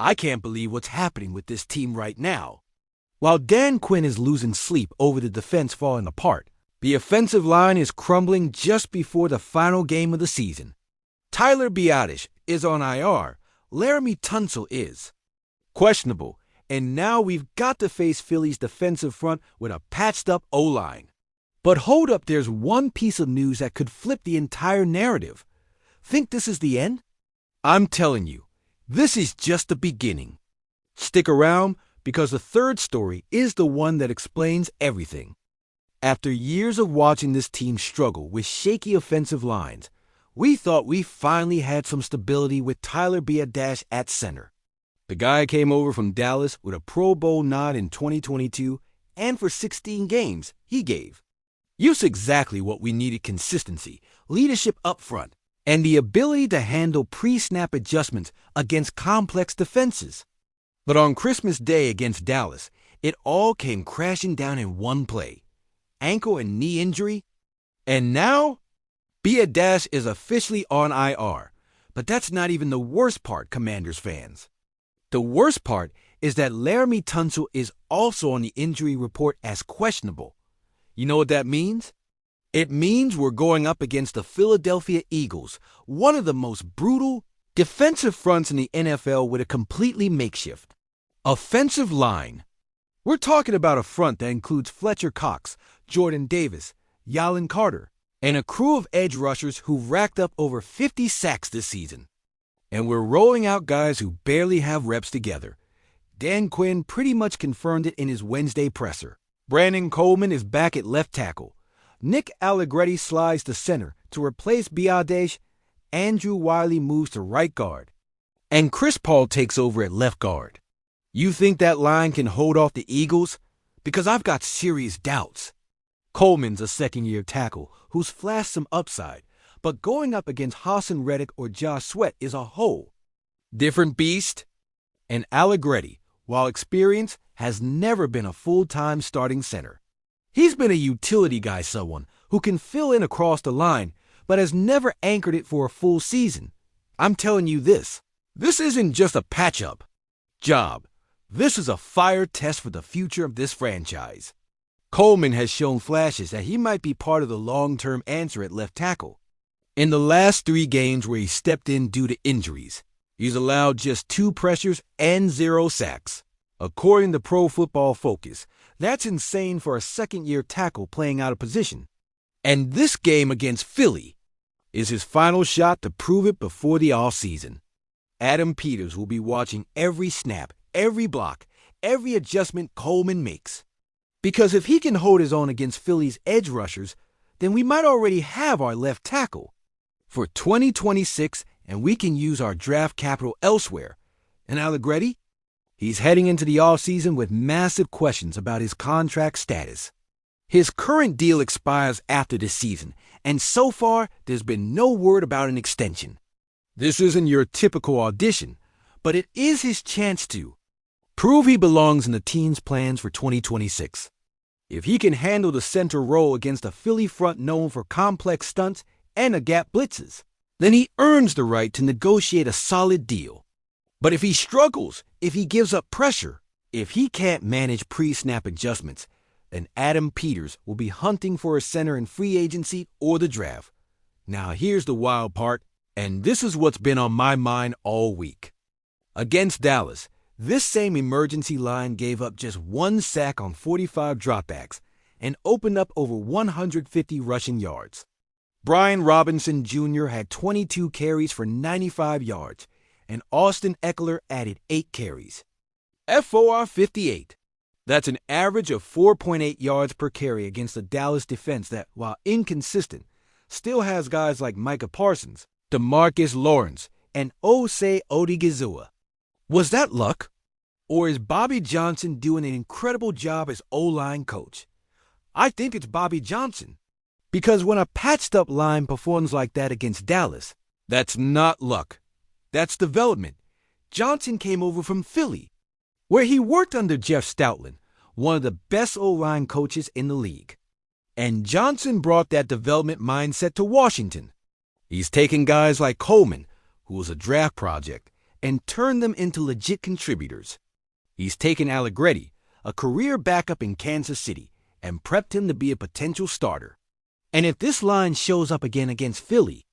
I can't believe what's happening with this team right now. While Dan Quinn is losing sleep over the defense falling apart, the offensive line is crumbling just before the final game of the season. Tyler Biadasz is on IR. Laramie Tunsil is questionable, and now we've got to face Philly's defensive front with a patched-up O-line. But hold up, there's one piece of news that could flip the entire narrative. Think this is the end? I'm telling you, this is just the beginning. Stick around, because the third story is the one that explains everything. After years of watching this team struggle with shaky offensive lines, we thought we finally had some stability with Tyler Biadasz at center. The guy came over from Dallas with a Pro Bowl nod in 2022, and for 16 games, he gave. Use exactly what we needed: consistency, leadership up front, and the ability to handle pre-snap adjustments against complex defenses. But on Christmas Day against Dallas, it all came crashing down in one play. Ankle and knee injury. And now, Biadasz is officially on IR. But that's not even the worst part, Commanders fans. The worst part is that Laramie Tunsil is also on the injury report as questionable. You know what that means? It means we're going up against the Philadelphia Eagles, one of the most brutal defensive fronts in the NFL, with a completely makeshift offensive line. We're talking about a front that includes Fletcher Cox, Jordan Davis, Yalen Carter, and a crew of edge rushers who've racked up over 50 sacks this season. And we're rolling out guys who barely have reps together. Dan Quinn pretty much confirmed it in his Wednesday presser. Brandon Coleman is back at left tackle. Nick Allegretti slides to center to replace Biadasz. Andrew Wiley moves to right guard. And Chris Paul takes over at left guard. You think that line can hold off the Eagles? Because I've got serious doubts. Coleman's a second-year tackle who's flashed some upside, but going up against Hassan Reddick or Josh Sweat is a whole different beast. And Allegretti, while experienced, has never been a full-time starting center. He's been a utility guy, someone who can fill in across the line, but has never anchored it for a full season. I'm telling you this isn't just a patch-up job. This is a fire test for the future of this franchise. Coleman has shown flashes that he might be part of the long-term answer at left tackle. In the last 3 games where he stepped in due to injuries, he's allowed just 2 pressures and 0 sacks. According to Pro Football Focus, that's insane for a second-year tackle playing out of position. And this game against Philly is his final shot to prove it before the offseason. Adam Peters will be watching every snap, every block, every adjustment Coleman makes. Because if he can hold his own against Philly's edge rushers, then we might already have our left tackle for 2026, and we can use our draft capital elsewhere. And Allegretti? He's heading into the offseason with massive questions about his contract status. His current deal expires after this season, and so far there's been no word about an extension. This isn't your typical audition, but it is his chance to prove he belongs in the team's plans for 2026. If he can handle the center role against a Philly front known for complex stunts and a gap blitzes, then he earns the right to negotiate a solid deal. But if he struggles, if he gives up pressure, if he can't manage pre-snap adjustments, then Adam Peters will be hunting for a center in free agency or the draft. Now here's the wild part, and this is what's been on my mind all week. Against Dallas, this same emergency line gave up just 1 sack on 45 dropbacks and opened up over 150 rushing yards. Brian Robinson Jr. had 22 carries for 95 yards, and Austin Eckler added 8 carries. FOR 58. That's an average of 4.8 yards per carry against a Dallas defense that, while inconsistent, still has guys like Micah Parsons, DeMarcus Lawrence, and Osei Odigizua. Was that luck? Or is Bobby Johnson doing an incredible job as O-line coach? I think it's Bobby Johnson. Because when a patched-up line performs like that against Dallas, that's not luck. That's development. Johnson came over from Philly, where he worked under Jeff Stoutland, one of the best O-line coaches in the league. And Johnson brought that development mindset to Washington. He's taken guys like Coleman, who was a draft project, and turned them into legit contributors. He's taken Allegretti, a career backup in Kansas City, and prepped him to be a potential starter. And if this line shows up again against Philly,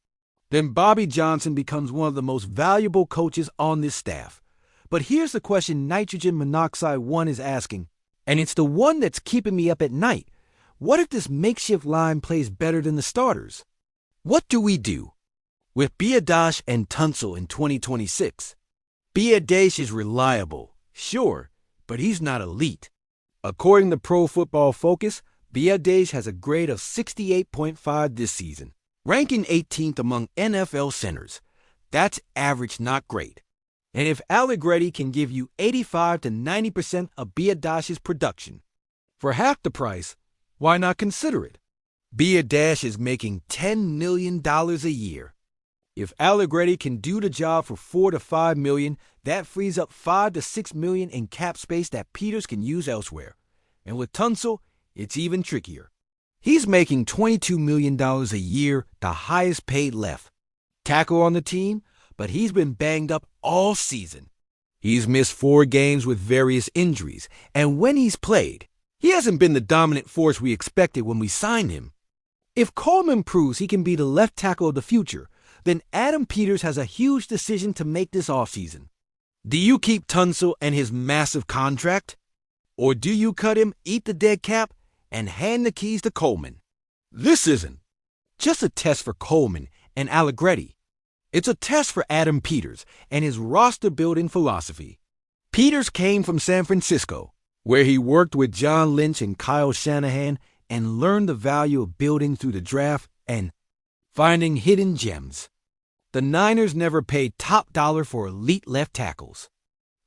then Bobby Johnson becomes one of the most valuable coaches on this staff. But here's the question Nitrogen Monoxide 1 is asking, and it's the one that's keeping me up at night. What if this makeshift line plays better than the starters? What do we do? With Biadasz and Tunsil in 2026, Biadasz is reliable, sure, but he's not elite. According to Pro Football Focus, Biadasz has a grade of 68.5 this season, ranking 18th among NFL centers. That's average, not great. And if Allegretti can give you 85 to 90% of Biadasz's production for half the price, why not consider it? Biadasz is making $10 million a year. If Allegretti can do the job for $4 to $5 million, that frees up $5 to $6 million in cap space that Peters can use elsewhere. And with Tunsil, it's even trickier. He's making $22 million a year, the highest paid left tackle on the team, but he's been banged up all season. He's missed 4 games with various injuries, and when he's played, he hasn't been the dominant force we expected when we signed him. If Coleman proves he can be the left tackle of the future, then Adam Peters has a huge decision to make this offseason. Do you keep Tunsil and his massive contract? Or do you cut him, eat the dead cap, and hand the keys to Coleman? This isn't just a test for Coleman and Allegretti. It's a test for Adam Peters and his roster-building philosophy. Peters came from San Francisco, where he worked with John Lynch and Kyle Shanahan and learned the value of building through the draft and finding hidden gems. The Niners never paid top dollar for elite left tackles.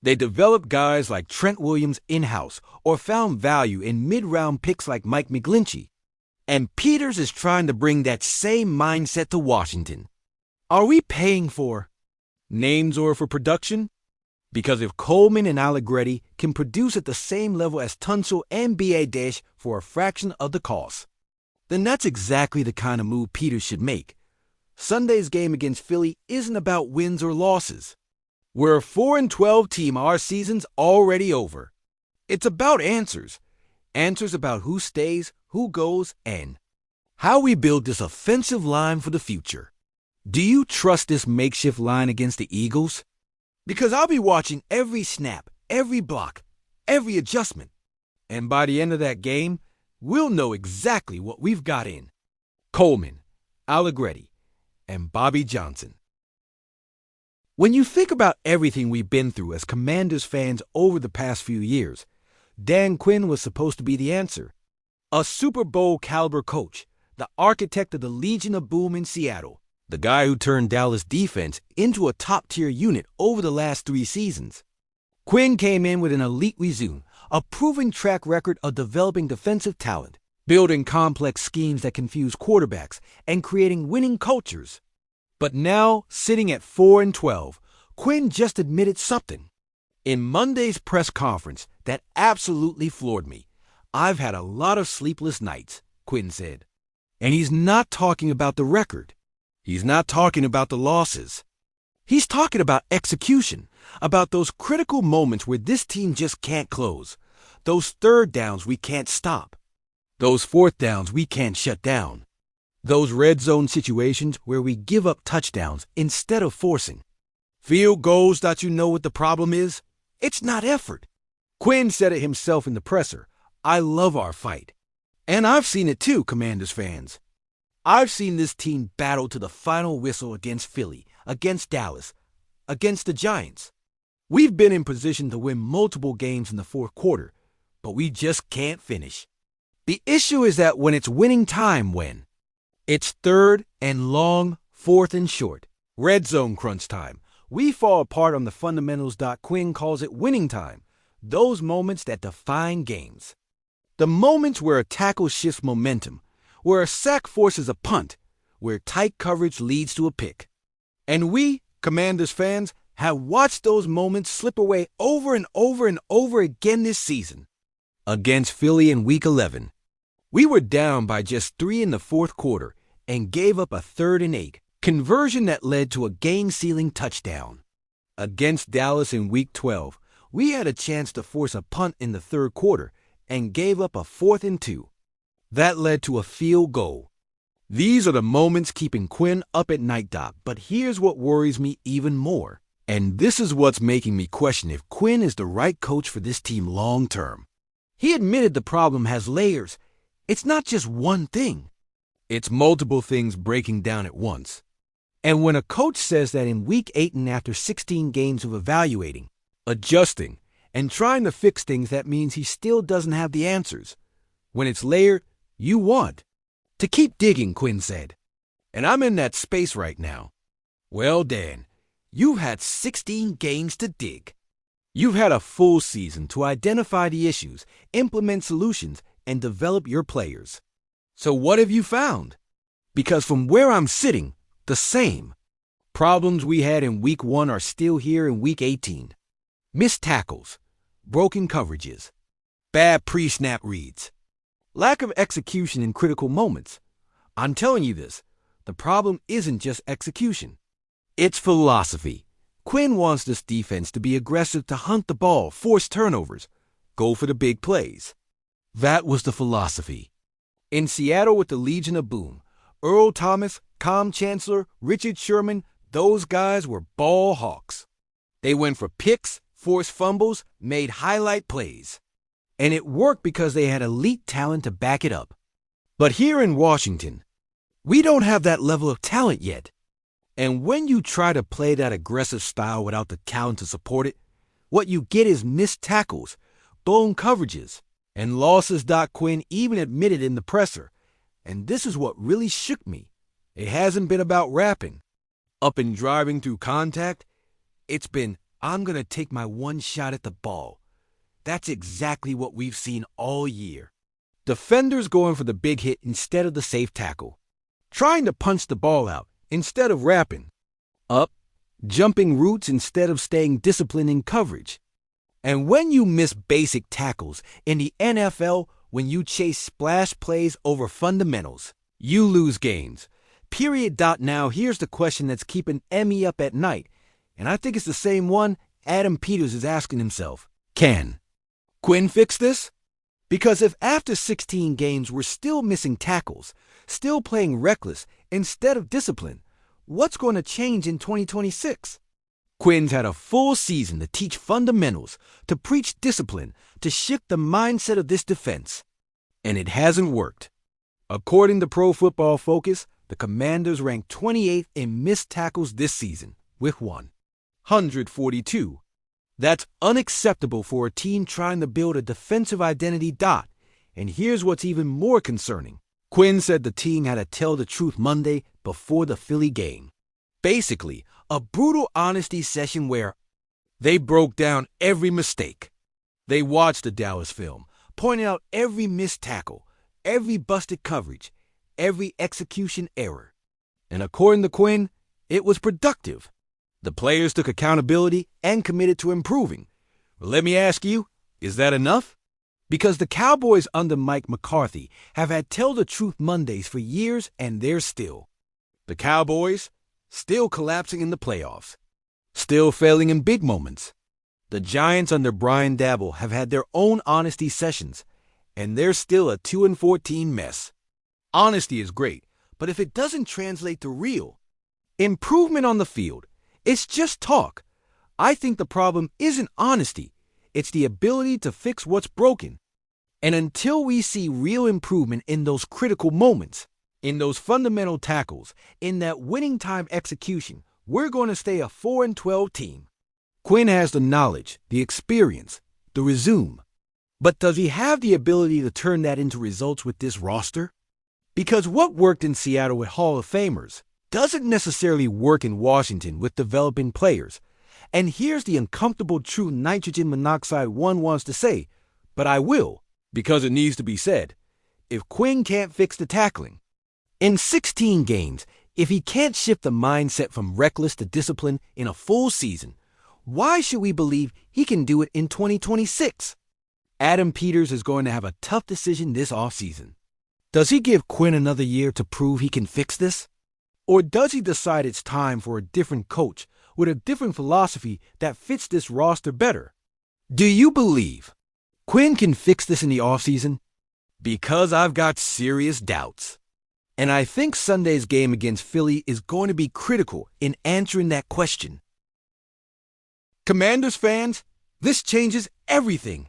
They developed guys like Trent Williams in-house or found value in mid-round picks like Mike McGlinchey. And Peters is trying to bring that same mindset to Washington. Are we paying for names or for production? Because if Coleman and Allegretti can produce at the same level as Tunsil and Biadasz for a fraction of the cost, then that's exactly the kind of move Peters should make. Sunday's game against Philly isn't about wins or losses. We're a 4-12 team. Our season's already over. It's about answers. Answers about who stays, who goes, and how we build this offensive line for the future. Do you trust this makeshift line against the Eagles? Because I'll be watching every snap, every block, every adjustment. And by the end of that game, we'll know exactly what we've got in Coleman, Allegretti, and Bobby Johnson. When you think about everything we've been through as Commanders fans over the past few years, Dan Quinn was supposed to be the answer. A Super Bowl caliber coach, the architect of the Legion of Boom in Seattle, the guy who turned Dallas defense into a top-tier unit over the last 3 seasons. Quinn came in with an elite resume, a proven track record of developing defensive talent, building complex schemes that confuse quarterbacks, and creating winning cultures. But now, sitting at 4-12, Quinn just admitted something. In Monday's press conference, that absolutely floored me. I've had a lot of sleepless nights, Quinn said. And he's not talking about the record. He's not talking about the losses. He's talking about execution, about those critical moments where this team just can't close, those third downs we can't stop, those fourth downs we can't shut down, those red zone situations where we give up touchdowns instead of forcing. Field goals that you know what the problem is? It's not effort. Quinn said it himself in the presser. I love our fight. And I've seen it too, Commanders fans. I've seen this team battle to the final whistle against Philly, against Dallas, against the Giants. We've been in position to win multiple games in the fourth quarter, but we just can't finish. The issue is that when it's winning time, when it's third and long, fourth and short, red zone crunch time, we fall apart on the fundamentals. Quinn calls it winning time, those moments that define games. The moments where a tackle shifts momentum, where a sack forces a punt, where tight coverage leads to a pick. And we, Commanders fans, have watched those moments slip away over and over and over again this season. Against Philly in Week 11, we were down by just 3 in the fourth quarter and gave up a 3rd and 8, conversion that led to a game-sealing touchdown. Against Dallas in Week 12, we had a chance to force a punt in the third quarter and gave up a 4th and 2. That led to a field goal. These are the moments keeping Quinn up at night, Doc, but here's what worries me even more. And this is what's making me question if Quinn is the right coach for this team long term. He admitted the problem has layers. It's not just one thing. It's multiple things breaking down at once. And when a coach says that in Week 8 and after 16 games of evaluating, adjusting, and trying to fix things, that means he still doesn't have the answers. When it's layered, you want to keep digging, Quinn said. And I'm in that space right now. Well, Dan, you've had 16 games to dig. You've had a full season to identify the issues, implement solutions, and develop your players. So what have you found? Because from where I'm sitting, the same problems we had in Week 1 are still here in Week 18. Missed tackles, broken coverages, bad pre-snap reads, lack of execution in critical moments. I'm telling you this, the problem isn't just execution. It's philosophy. Quinn wants this defense to be aggressive, to hunt the ball, force turnovers, go for the big plays. That was the philosophy. In Seattle with the Legion of Boom, Earl Thomas, Com Chancellor, Richard Sherman, those guys were ball hawks. They went for picks, forced fumbles, made highlight plays. And it worked because they had elite talent to back it up. But here in Washington, we don't have that level of talent yet. And when you try to play that aggressive style without the talent to support it, what you get is missed tackles, blown coverages, and losses. Quinn even admitted in the presser. And this is what really shook me. It hasn't been about rapping, up and driving through contact. It's been, I'm going to take my one shot at the ball. That's exactly what we've seen all year. Defenders going for the big hit instead of the safe tackle. Trying to punch the ball out instead of rapping. Up, jumping routes instead of staying disciplined in coverage. And when you miss basic tackles in the NFL, when you chase splash plays over fundamentals, you lose games. Period. Now here's the question that's keeping Emmy up at night, and I think it's the same one Adam Peters is asking himself. Can Quinn fix this? Because if after 16 games we're still missing tackles, still playing reckless instead of discipline, what's going to change in 2026? Quinn's had a full season to teach fundamentals, to preach discipline, to shift the mindset of this defense. And it hasn't worked. According to Pro Football Focus, the Commanders ranked 28th in missed tackles this season, with 142. That's unacceptable for a team trying to build a defensive identity. And here's what's even more concerning. Quinn said the team had to tell the truth Monday before the Philly game. Basically, a brutal honesty session where they broke down every mistake. They watched the Dallas film, pointing out every missed tackle, every busted coverage, every execution error. And according to Quinn, it was productive. The players took accountability and committed to improving. Well, let me ask you, is that enough? Because the Cowboys under Mike McCarthy have had Tell the Truth Mondays for years, and they're still. The Cowboys, still collapsing in the playoffs, still failing in big moments. The Giants under Brian Daboll have had their own honesty sessions, and they're still a 2-14 mess. Honesty is great, but if it doesn't translate to real improvement on the field, it's just talk. I think the problem isn't honesty. It's the ability to fix what's broken. And until we see real improvement in those critical moments, in those fundamental tackles, in that winning time execution, we're going to stay a 4-12 team. Quinn has the knowledge, the experience, the resume. But does he have the ability to turn that into results with this roster? Because what worked in Seattle with Hall of Famers doesn't necessarily work in Washington with developing players. And here's the uncomfortable truth nitrogen monoxide one wants to say, but I will, because it needs to be said. If Quinn can't fix the tackling, in 16 games, if he can't shift the mindset from reckless to discipline in a full season, why should we believe he can do it in 2026? Adam Peters is going to have a tough decision this offseason. Does he give Quinn another year to prove he can fix this? Or does he decide it's time for a different coach, with a different philosophy that fits this roster better. Do you believe Quinn can fix this in the offseason? Because I've got serious doubts. And I think Sunday's game against Philly is going to be critical in answering that question. Commanders fans, this changes everything.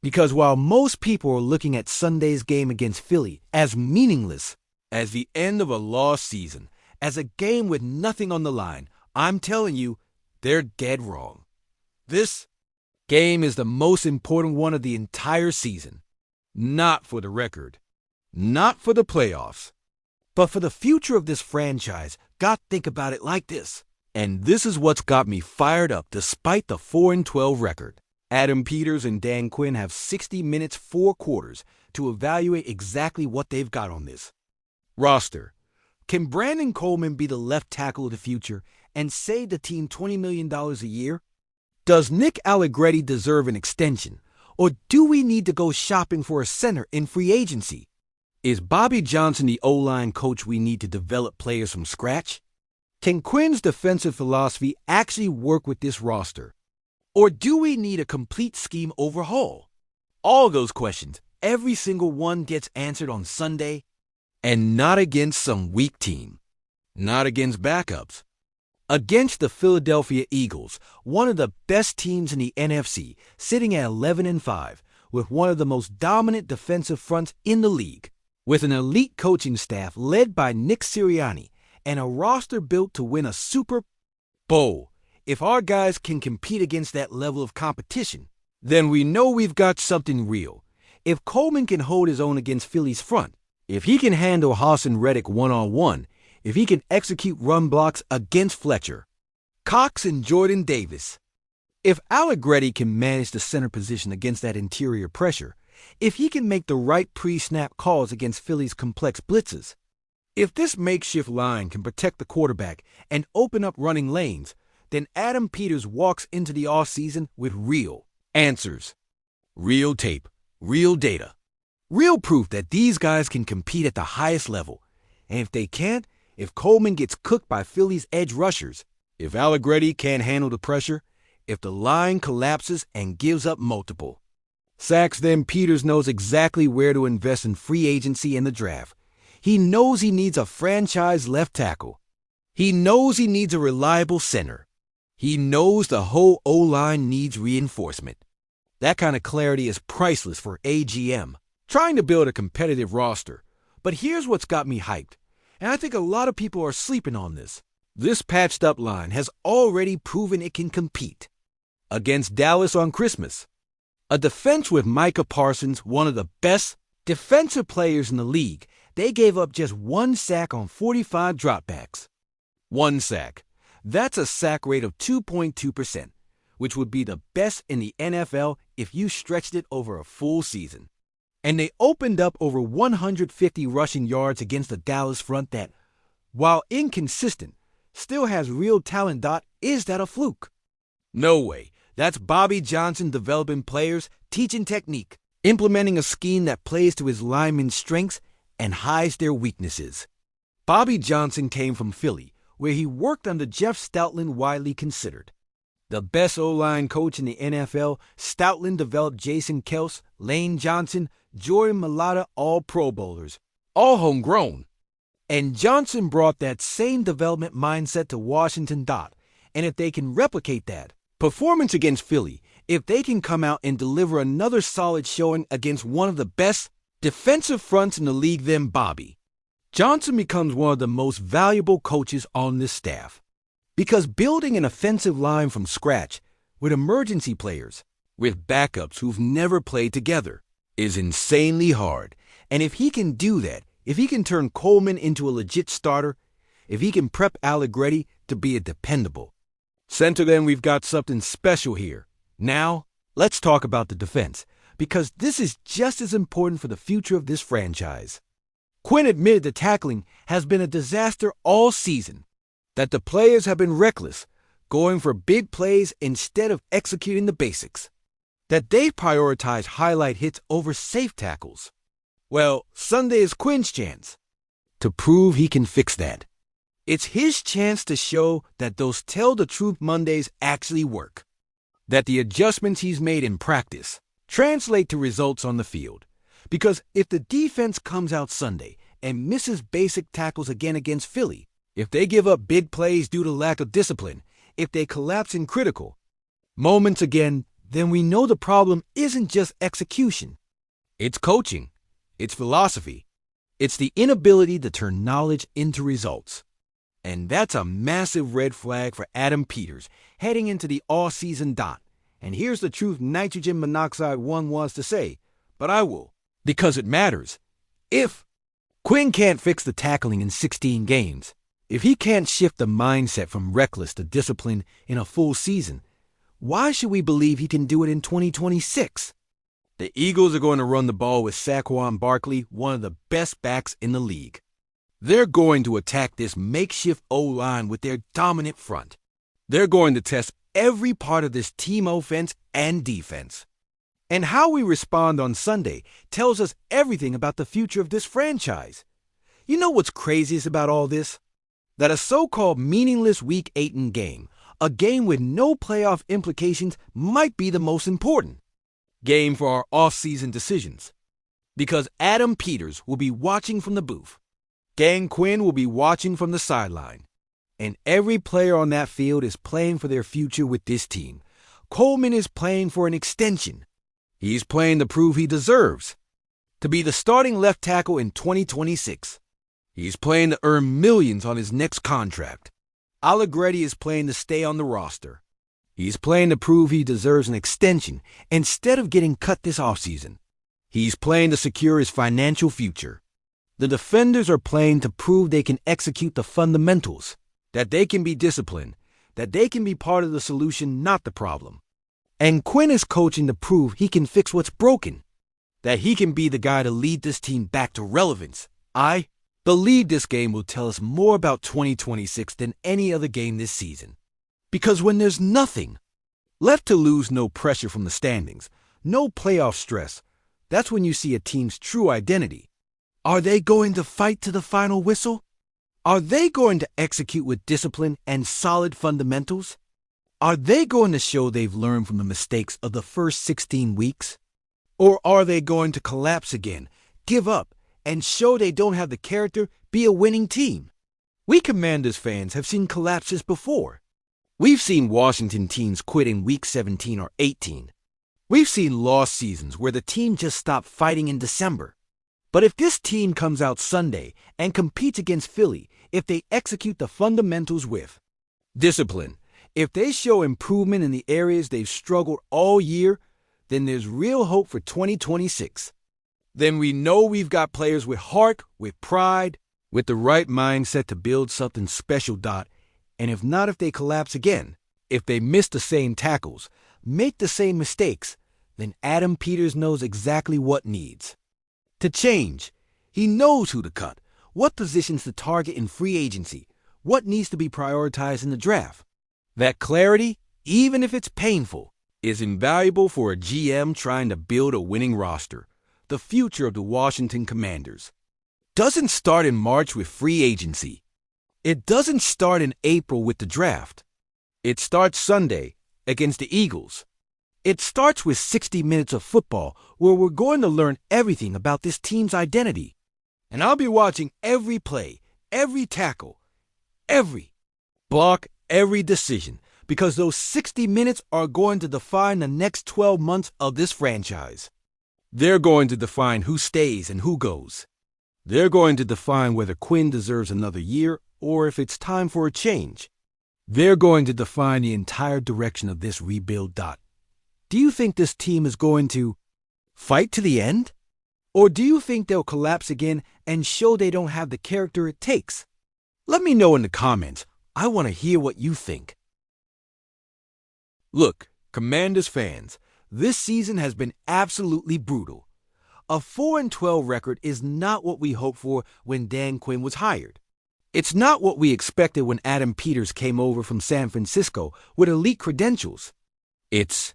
Because while most people are looking at Sunday's game against Philly as meaningless, as the end of a lost season, as a game with nothing on the line, I'm telling you, they're dead wrong. This game is the most important one of the entire season. Not for the record, not for the playoffs, but for the future of this franchise. Got to think about it like this. And this is what's got me fired up despite the 4-12 record. Adam Peters and Dan Quinn have 60 minutes, 4 quarters, to evaluate exactly what they've got on this roster. Can Brandon Coleman be the left tackle of the future and save the team $20 million a year? Does Nick Allegretti deserve an extension? Or do we need to go shopping for a center in free agency? Is Bobby Johnson the O-line coach we need to develop players from scratch? Can Quinn's defensive philosophy actually work with this roster? Or do we need a complete scheme overhaul? All those questions, every single one gets answered on Sunday, and not against some weak team. Not against backups. Against the Philadelphia Eagles, one of the best teams in the NFC, sitting at 11-5, with one of the most dominant defensive fronts in the league, with an elite coaching staff led by Nick Sirianni, and a roster built to win a Super Bowl. If our guys can compete against that level of competition, then we know we've got something real. If Coleman can hold his own against Philly's front, if he can handle Hassan Reddick one-on-one, if he can execute run blocks against Fletcher, Cox, and Jordan Davis, if Allegretti can manage the center position against that interior pressure, if he can make the right pre-snap calls against Philly's complex blitzes, if this makeshift line can protect the quarterback and open up running lanes, then Adam Peters walks into the offseason with real answers, real tape, real data, real proof that these guys can compete at the highest level. And if they can't, if Coleman gets cooked by Philly's edge rushers, if Allegretti can't handle the pressure, if the line collapses and gives up multiple sacks, then Peters knows exactly where to invest in free agency and the draft. He knows he needs a franchise left tackle. He knows he needs a reliable center. He knows the whole O-line needs reinforcement. That kind of clarity is priceless for AGM, trying to build a competitive roster. But here's what's got me hyped, and I think a lot of people are sleeping on this. This patched-up line has already proven it can compete. Against Dallas on Christmas, a defense with Micah Parsons, one of the best defensive players in the league, they gave up just 1 sack on 45 dropbacks. 1 sack. That's a sack rate of 2.2%, which would be the best in the NFL if you stretched it over a full season. And they opened up over 150 rushing yards against the Dallas front that, while inconsistent, still has real talent. Is that a fluke? No way. That's Bobby Johnson developing players, teaching technique, implementing a scheme that plays to his linemen's strengths and hides their weaknesses. Bobby Johnson came from Philly, where he worked under Jeff Stoutland, widely considered the best O-line coach in the NFL. Stoutland developed Jason Kels, Lane Johnson, Jordan Mailata, all Pro Bowlers, all homegrown. And Johnson brought that same development mindset to Washington. And if they can replicate that performance against Philly, if they can come out and deliver another solid showing against one of the best defensive fronts in the league, then Bobby Johnson becomes one of the most valuable coaches on this staff. Because building an offensive line from scratch with emergency players, with backups who've never played together, is insanely hard. And if he can do that, if he can turn Coleman into a legit starter, if he can prep Allegretti to be a dependable center, then we've got something special here. Now, let's talk about the defense, because this is just as important for the future of this franchise. Quinn admitted the tackling has been a disaster all season, that the players have been reckless, going for big plays instead of executing the basics, that they prioritize highlight hits over safe tackles. Well, Sunday is Quinn's chance to prove he can fix that. It's his chance to show that those Tell the Truth Mondays actually work, that the adjustments he's made in practice translate to results on the field. Because if the defense comes out Sunday and misses basic tackles again against Philly, if they give up big plays due to lack of discipline, if they collapse in critical moments again, then we know the problem isn't just execution. It's coaching. It's philosophy. It's the inability to turn knowledge into results. And that's a massive red flag for Adam Peters heading into the all-season dot. And here's the truth nitrogen monoxide one wants to say, but I will, because it matters. If Quinn can't fix the tackling in 16 games, if he can't shift the mindset from reckless to discipline in a full season, why should we believe he can do it in 2026? The Eagles are going to run the ball with Saquon Barkley, one of the best backs in the league. They're going to attack this makeshift O-line with their dominant front. They're going to test every part of this team offense and defense. And how we respond on Sunday tells us everything about the future of this franchise. You know what's craziest about all this? That a so-called meaningless Week 8 game, a game with no playoff implications, might be the most important game for our off-season decisions. Because Adam Peters will be watching from the booth. Dan Quinn will be watching from the sideline. And every player on that field is playing for their future with this team. Coleman is playing for an extension. He's playing to prove he deserves to be the starting left tackle in 2026. He's playing to earn millions on his next contract. Allegretti is playing to stay on the roster. He's playing to prove he deserves an extension instead of getting cut this offseason. He's playing to secure his financial future. The defenders are playing to prove they can execute the fundamentals, that they can be disciplined, that they can be part of the solution, not the problem. And Quinn is coaching to prove he can fix what's broken, that he can be the guy to lead this team back to relevance. I believe this game will tell us more about 2026 than any other game this season. Because when there's nothing left to lose, no pressure from the standings, no playoff stress, that's when you see a team's true identity. Are they going to fight to the final whistle? Are they going to execute with discipline and solid fundamentals? Are they going to show they've learned from the mistakes of the first 16 weeks? Or are they going to collapse again, give up, and show they don't have the character, be a winning team? We Commanders fans have seen collapses before. We've seen Washington teams quit in week 17 or 18. We've seen lost seasons where the team just stopped fighting in December. But if this team comes out Sunday and competes against Philly, if they execute the fundamentals with discipline, if they show improvement in the areas they've struggled all year, then there's real hope for 2026. Then we know we've got players with heart, with pride, with the right mindset to build something special. And if not, if they collapse again, if they miss the same tackles, make the same mistakes, then Adam Peters knows exactly what needs to change. He knows who to cut, what positions to target in free agency, what needs to be prioritized in the draft. That clarity, even if it's painful, is invaluable for a GM trying to build a winning roster. The future of the Washington Commanders doesn't start in March with free agency. It doesn't start in April with the draft. It starts Sunday against the Eagles. It starts with 60 minutes of football where we're going to learn everything about this team's identity. And I'll be watching every play, every tackle, every block, every decision, because those 60 minutes are going to define the next 12 months of this franchise. They're going to define who stays and who goes. They're going to define whether Quinn deserves another year or if it's time for a change. They're going to define the entire direction of this rebuild. Do you think this team is going to fight to the end? Or do you think they'll collapse again and show they don't have the character it takes? Let me know in the comments. I want to hear what you think. Look, Commanders fans, this season has been absolutely brutal. A 4-12 record is not what we hoped for when Dan Quinn was hired. It's not what we expected when Adam Peters came over from San Francisco with elite credentials. It's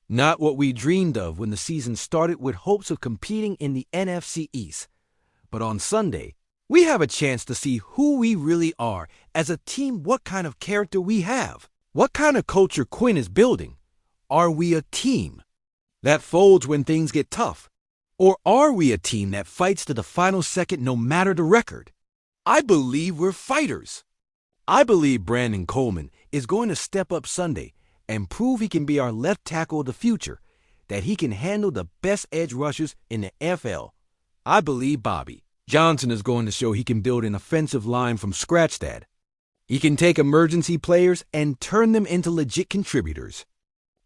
not what we dreamed of when the season started with hopes of competing in the NFC East. But on Sunday, We have a chance to see who we really are as a team, what kind of character we have, what kind of culture Quinn is building. Are we a team that folds when things get tough? Or are we a team that fights to the final second no matter the record? I believe we're fighters. I believe Brandon Coleman is going to step up Sunday and prove he can be our left tackle of the future, that he can handle the best edge rushers in the NFL. I believe Bobby Johnson is going to show he can build an offensive line from scratch, that he can take emergency players and turn them into legit contributors.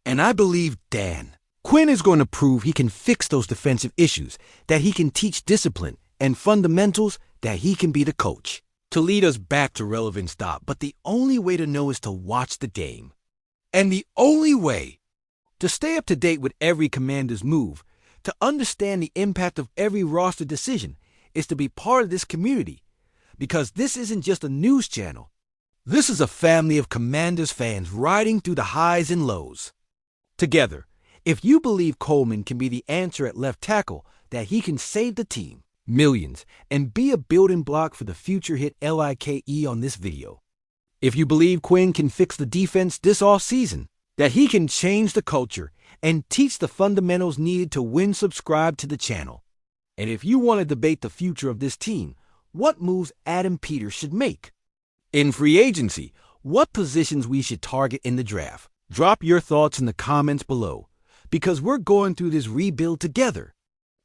And I believe Dan Quinn is going to prove he can fix those defensive issues, that he can teach discipline and fundamentals, that he can be the coach to lead us back to relevant stop. But the only way to know is to watch the game. And the only way to stay up to date with every Commander's move, to understand the impact of every roster decision, is to be part of this community. Because this isn't just a news channel. This is a family of Commanders fans riding through the highs and lows together. If you believe Coleman can be the answer at left tackle, that he can save the team millions and be a building block for the future, hit like on this video. If you believe Quinn can fix the defense this offseason, that he can change the culture and teach the fundamentals needed to win, subscribe to the channel. And if you want to debate the future of this team, what moves Adam Peters should make in free agency, what positions we should target in the draft, drop your thoughts in the comments below, because we're going through this rebuild together.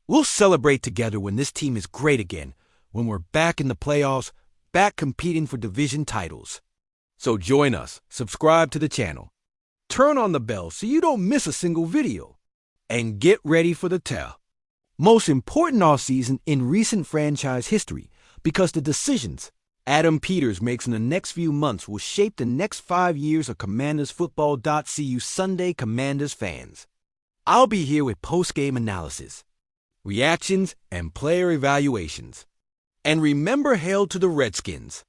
We'll celebrate together when this team is great again, when we're back in the playoffs, back competing for division titles. So join us, subscribe to the channel, turn on the bell so you don't miss a single video, and get ready for the most important offseason in recent franchise history, because the decisions Adam Peters makes in the next few months will shape the next 5 years of Commanders football. See you Sunday, Commanders fans. I'll be here with post-game analysis, reactions, and player evaluations. And remember, hail to the Redskins.